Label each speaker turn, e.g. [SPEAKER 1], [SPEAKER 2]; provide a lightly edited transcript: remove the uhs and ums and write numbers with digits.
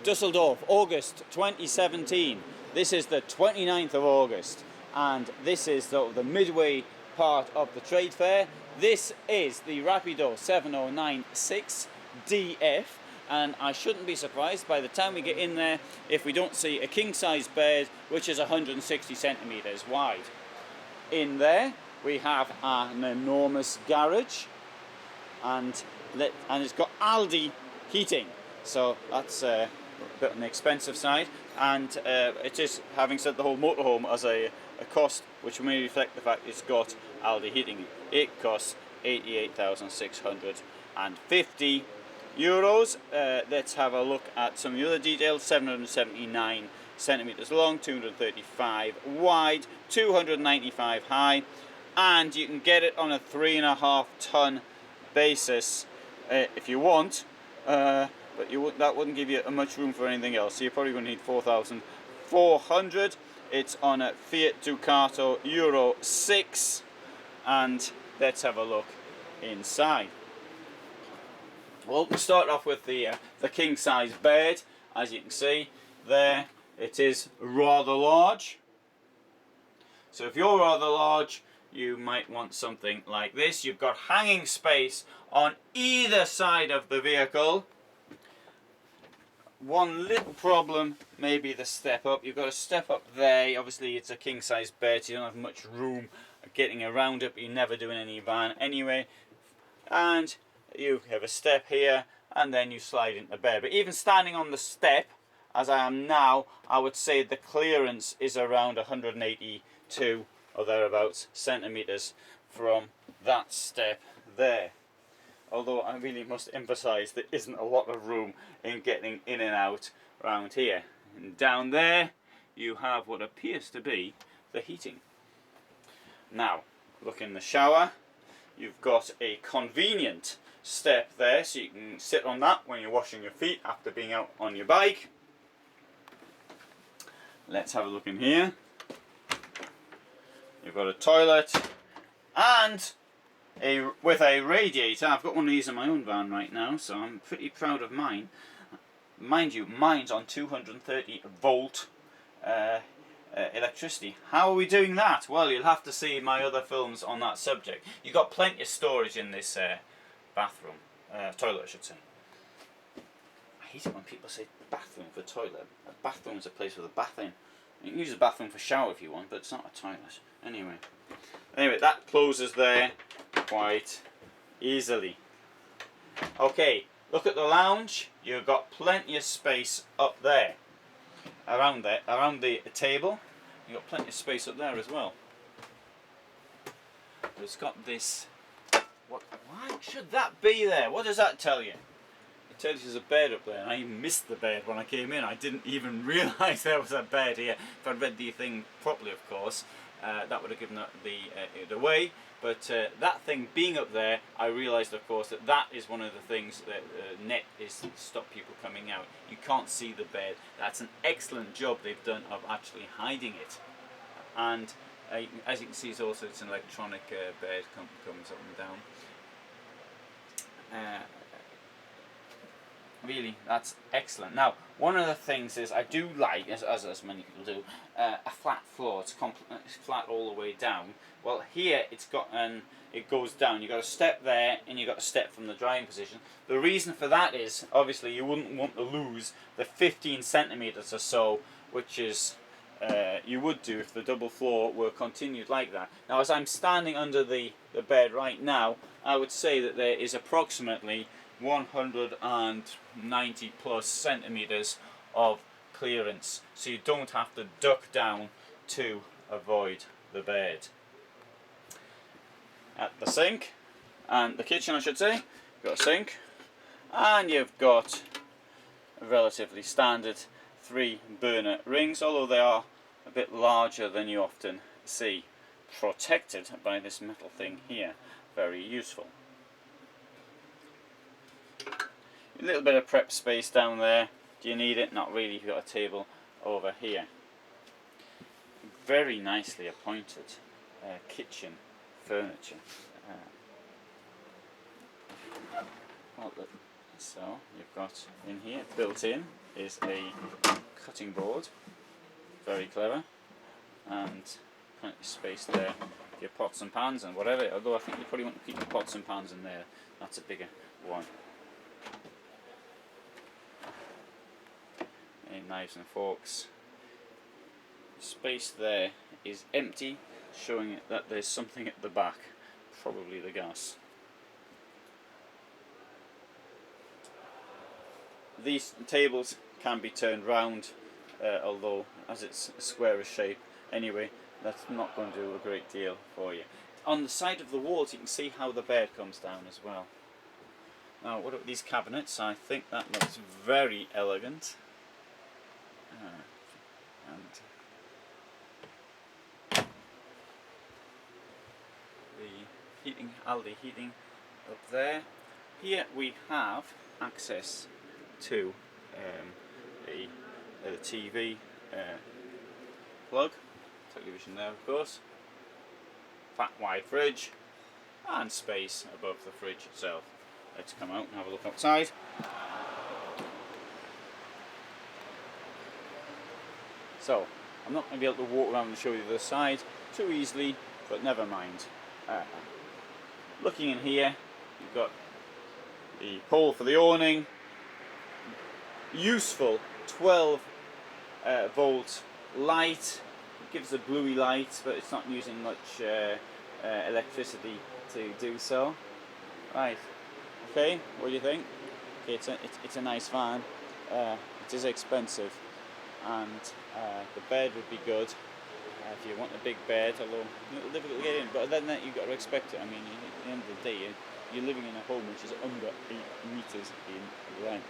[SPEAKER 1] Dusseldorf, August 2017. This is the 29th of August, and this is the midway part of the trade fair. This is the Rapido 7096 DF, and I shouldn't be surprised by the time we get in there if we don't see a king-size bed which is 160 centimeters wide. In there we have an enormous garage, and it's got Alde heating, so that's a bit on the expensive side, and it is, having said the whole motorhome as a cost, which may reflect the fact it's got Alde heating. It costs €88,650. Let's have a look at some of the other details. 779 centimeters long, 235 wide, 295 high, and you can get it on a 3.5 ton basis if you want, but that wouldn't give you much room for anything else, so you're probably going to need 4,400. It's on a Fiat Ducato Euro 6, and let's have a look inside. Well, we'll start off with the king size bed. As you can see there, it is rather large. So if you're rather large, you might want something like this. You've got hanging space on either side of the vehicle. One little problem may be the step up. You've got a step up there. Obviously it's a king size bed, so you don't have much room getting around it, but you're never doing any van anyway. And you have a step here, and then you slide into bed. But even standing on the step, as I am now, I would say the clearance is around 182 or thereabouts centimeters from that step there. Although I really must emphasize there isn't a lot of room in getting in and out around here. And down there you have what appears to be the heating. Now, look in the shower. You've got a convenient step there, so you can sit on that when you're washing your feet after being out on your bike. Let's have a look in here. You've got a toilet, and with a radiator. I've got one of these in my own van right now, so I'm pretty proud of mine. Mind you, mine's on 230 volt electricity. How are we doing that? Well, you'll have to see my other films on that subject. You've got plenty of storage in this bathroom, toilet I should say. I hate it when people say bathroom for toilet. A bathroom is a place with a bath in. You can use a bathroom for shower if you want, but it's not a toilet. Anyway, that closes there quite easily. Okay, look at the lounge. You've got plenty of space up there. Around the table, you've got plenty of space up there as well. It's got this. Why should that be there? What does that tell you? It tells you there's a bed up there, and I missed the bed when I came in. I didn't even realise there was a bed here. If I'd read the thing properly, of course, that would have given it away. But that thing being up there, I realised, of course, that is one of the things that net is to stop people coming out. You can't see the bed. That's an excellent job they've done of actually hiding it. And as you can see, it's also an electronic bed comes up and down. Really, that's excellent. Now, one of the things is I do like, as many people do, a flat floor. It's flat all the way down. Well, here it goes down. You've got a step there, and you've got a step from the drying position. The reason for that is, obviously, you wouldn't want to lose the 15 centimeters or so, which is you would do if the double floor were continued like that. Now, as I'm standing under the bed right now, I would say that there is approximately 190 plus centimeters of clearance, so you don't have to duck down to avoid the bed. At the sink, and the kitchen I should say, you've got a sink, and you've got a relatively standard 3 burner rings, although they are a bit larger than you often see, protected by this metal thing here. Very useful. A little bit of prep space down there. Do you need it? Not really. You've got a table over here. Very nicely appointed kitchen furniture. Well, So you've got in here, built in, is a cutting board, very clever, and plenty of space there for your pots and pans and whatever, although I think you probably want to keep your pots and pans in there, that's a bigger one. And knives and forks. Space there is empty, showing that there's something at the back, probably the gas. These tables can be turned round, although as it's a squarish shape anyway, that's not going to do a great deal for you. On the side of the walls you can see how the bed comes down as well. Now what about these cabinets? I think that looks very elegant. And the heating, Alde heating up there. Here we have access to the TV plug, television there of course, fat wide fridge, and space above the fridge itself. Let's come out and have a look outside. So, I'm not going to be able to walk around and show you the other side too easily, but never mind. Looking in here, you've got the pole for the awning, useful 12 volt light. It gives a bluey light, but it's not using much electricity to do so. Right, okay, what do you think? Okay, it's a nice van. It is expensive, and the bed would be good if you want a big bed, although a little difficult to get in, but then you've got to expect it. I mean, at the end of the day, you're living in a home which is under 8 meters in length.